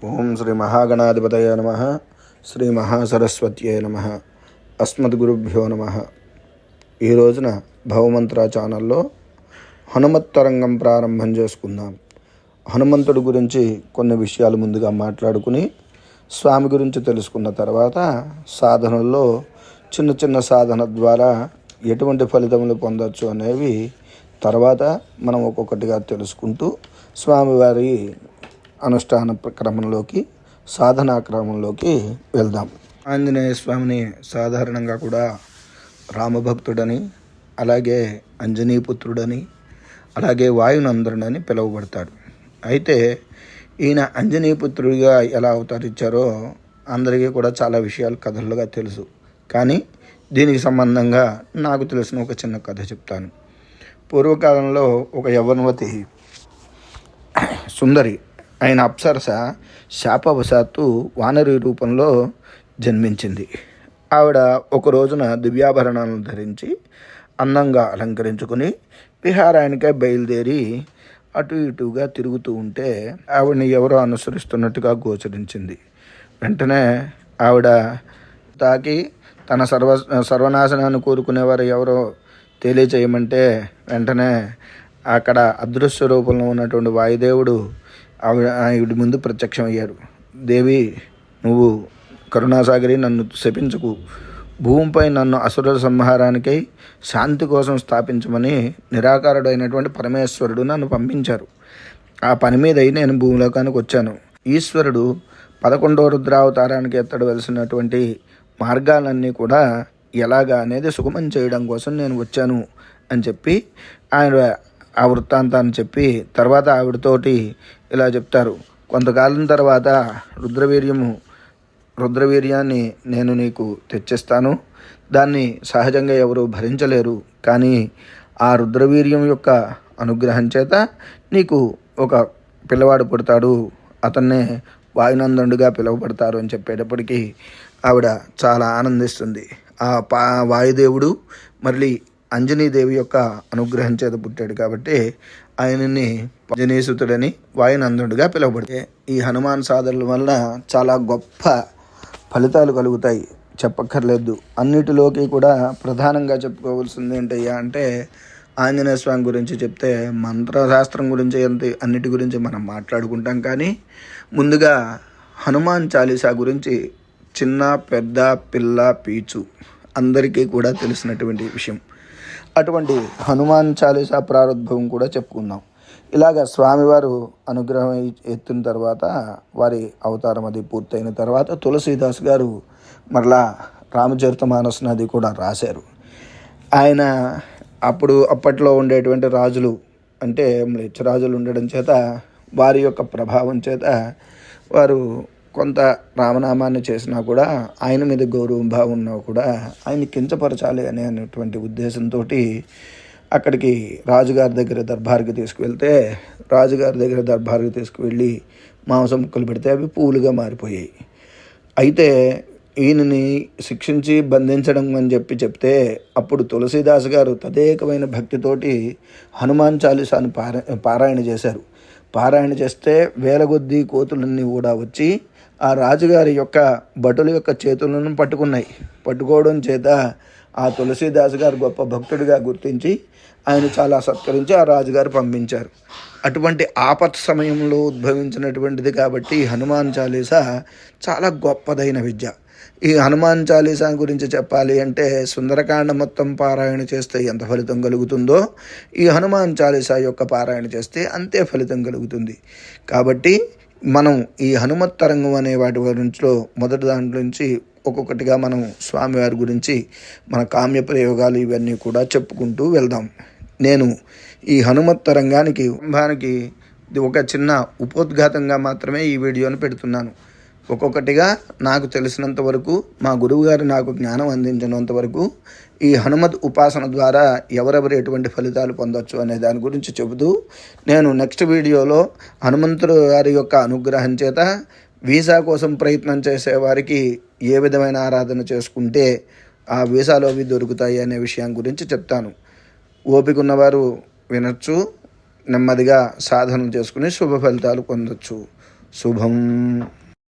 ఓం శ్రీ మహాగణాధిపతయ నమ. శ్రీ మహాసరస్వత్యే నమ. అస్మద్గురుభ్యో నమ. ఈ రోజున భవమంత్ర ఛానల్లో హనుమత్ తరంగం ప్రారంభం చేసుకుందాం. హనుమంతుడి గురించి కొన్ని విషయాలు ముందుగా మాట్లాడుకుని స్వామి గురించి తెలుసుకున్న తర్వాత సాధనల్లో చిన్న చిన్న సాధన ద్వారా ఎటువంటి ఫలితములు పొందవచ్చు అనేవి తర్వాత మనం ఒక్కొక్కటిగా తెలుసుకుంటూ స్వామివారి అనుష్ఠాన క్రమంలోకి సాధనా క్రమంలోకి వెళ్దాం. ఆంజనేయ స్వామిని సాధారణంగా కూడా రామభక్తుడని, అలాగే అంజనీపుత్రుడని, అలాగే వాయునందనుడని పిలువబడతాడు. అయితే ఈయన అంజనీపుత్రుడిగా ఎలా అవతరించారో అందరికీ కూడా చాలా విషయాలు కథలుగా తెలుసు. కానీ దీనికి సంబంధంగా నాకు తెలిసిన ఒక చిన్న కథ చెప్తాను. పూర్వకాలంలో ఒక యవ్వనవతి సుందరి అయిన అప్సరస శాపవశాత్తు వానరి రూపంలో జన్మించింది. ఆవిడ ఒక రోజున దివ్యాభరణాలను ధరించి అందంగా అలంకరించుకుని విహారానికై బయలుదేరి అటు ఇటుగా తిరుగుతూ ఉంటే ఆవిడని ఎవరో అనుసరిస్తున్నట్టుగా గోచరించింది. వెంటనే ఆవిడ తాకి తన సర్వనాశనాన్ని కోరుకునేవారు ఎవరో తెలియచేయమంటే వెంటనే అక్కడ అదృశ్య రూపంలో ఉన్నటువంటి వాయుదేవుడు ఆవిడ ముందు ప్రత్యక్షమయ్యారు. దేవి, నువ్వు కరుణాసాగరి, నన్ను శపించకు, భూమిపై నన్ను అసురుల సంహారానికై శాంతి కోసం స్థాపించమని నిరాకారుడైనటువంటి పరమేశ్వరుడు నన్ను పంపించారు. ఆ పని మీద నేను భూమిలోకానికి వచ్చాను. ఈశ్వరుడు 11వ రుద్రావతారానికి ఎత్తడవలసినటువంటి మార్గాలన్నీ కూడా ఎలాగా అనేది సుగమం చేయడం కోసం నేను వచ్చాను అని చెప్పి ఆయన ఆ వృత్తాంతాన్ని చెప్పి తర్వాత ఆవిడతోటి ఇలా చెప్తారు. కొంతకాలం తర్వాత రుద్రవీర్యాన్ని నేను నీకు తెచ్చిస్తాను. దాన్ని సహజంగా ఎవరు భరించలేరు. కానీ ఆ రుద్రవీర్యం యొక్క అనుగ్రహం చేత నీకు ఒక పిల్లవాడు పుడతాడు, అతన్నే వాయునందనుడిగా పిలువబడతారు అని చెప్పేటప్పటికీ ఆవిడ చాలా ఆనందిస్తుంది. ఆ వాయుదేవుడు మళ్ళీ అంజనీదేవి యొక్క అనుగ్రహం చేత పుట్టాడు కాబట్టి ఆయనని అంజనీసుతుడని వాయునందనుడిగా పిలువబడితే ఈ హనుమాన్ సాధనల వల్ల చాలా గొప్ప ఫలితాలు కలుగుతాయి, చెప్పక్కర్లేదు. అన్నిటిలోకి కూడా ప్రధానంగా చెప్పుకోవాల్సింది ఏంటయ్యా అంటే ఆంజనేయ స్వామి గురించి చెప్తే మంత్రశాస్త్రం గురించి అన్నిటి గురించి మనం మాట్లాడుకుంటాం. కానీ ముందుగా హనుమాన్ చాలీసా గురించి చిన్న పెద్ద పిల్ల పీచు అందరికీ కూడా తెలిసినటువంటి విషయం. అటువంటి హనుమాన్ చాలీసా ప్రారంభం కూడా చెప్పుకుందాం. ఇలాగ స్వామివారు అనుగ్రహం ఎత్తిన తర్వాత వారి అవతారం అది పూర్తయిన తర్వాత తులసీదాస్ గారు మరలా రామచరితమానస్ నది కూడా రాశారు. ఆయన అప్పట్లో ఉండేటువంటి రాజులు అంటే మ్లేచ్ఛ రాజులు ఉండడం చేత వారి యొక్క ప్రభావం చేత వారు కొంత రామనామాన్ని చేసినా కూడా ఆయన మీద గౌరవం భావం ఉన్నా కూడా ఆయన కించపరచాలి అనేటువంటి ఉద్దేశంతో అక్కడికి రాజుగారి దగ్గర దర్బార్కి తీసుకువెళ్తే రాజుగారి దగ్గర దర్బార్కి తీసుకువెళ్ళి మాంసం ముక్కలు పెడితే అవి పువ్వులుగా మారిపోయాయి. అయితే ఈయనని శిక్షించి బంధించడం అని చెప్తే అప్పుడు తులసీదాస్ గారు తదేకమైన భక్తితోటి హనుమాన్ చాలీసాను పారాయణ చేశారు. పారాయణ చేస్తే వేల కొద్దీ కోతులన్నీ కూడా వచ్చి ఆ రాజుగారి యొక్క భటుల యొక్క చేతులను పట్టుకోవడం చేత ఆ తులసీదాస్ గారు గొప్ప భక్తుడిగా గుర్తించి ఆయన చాలా సత్కరించి ఆ రాజుగారు పంపించారు. అటువంటి ఆపత్ సమయంలో ఉద్భవించినటువంటిది కాబట్టి హనుమాన్ చాలీసా చాలా గొప్పదైన విద్య. ఈ హనుమాన్ చాలీసా గురించి చెప్పాలి అంటే సుందరకాండ మొత్తం పారాయణ చేస్తే ఎంత ఫలితం కలుగుతుందో ఈ హనుమాన్ చాలీసా యొక్క పారాయణ చేస్తే అంతే ఫలితం కలుగుతుంది. కాబట్టి మనం ఈ హనుమత్ తరంగం అనే వాటి గురించిలో మొదటి దాంట్లో నుంచి ఒక్కొక్కటిగా మనం స్వామివారి గురించి మన కామ్య ప్రయోగాలు ఇవన్నీ కూడా చెప్పుకుంటూ వెళ్దాం. నేను ఈ హనుమత్ తరంగానికి ఒక చిన్న ఉపోద్ఘాతంగా మాత్రమే ఈ వీడియోను పెడుతున్నాను. ఒక్కొక్కటిగా నాకు తెలిసినంత వరకు, మా గురువుగారు నాకు జ్ఞానం అందించినంత వరకు ఈ హనుమత్ ఉపాసన ద్వారా ఎవరెవరు ఎటువంటి ఫలితాలు పొందొచ్చు అనే దాని గురించి చెబుతూ నేను నెక్స్ట్ వీడియోలో హనుమంతుడు గారి యొక్క అనుగ్రహం చేత వీసా కోసం ప్రయత్నం చేసేవారికి ఏ విధమైన ఆరాధన చేసుకుంటే ఆ వీసాలు అవి దొరుకుతాయి అనే విషయం గురించి చెప్తాను. ఓపిక ఉన్నవారు వినొచ్చు, నెమ్మదిగా సాధన చేసుకుని శుభ ఫలితాలు పొందొచ్చు. శుభం.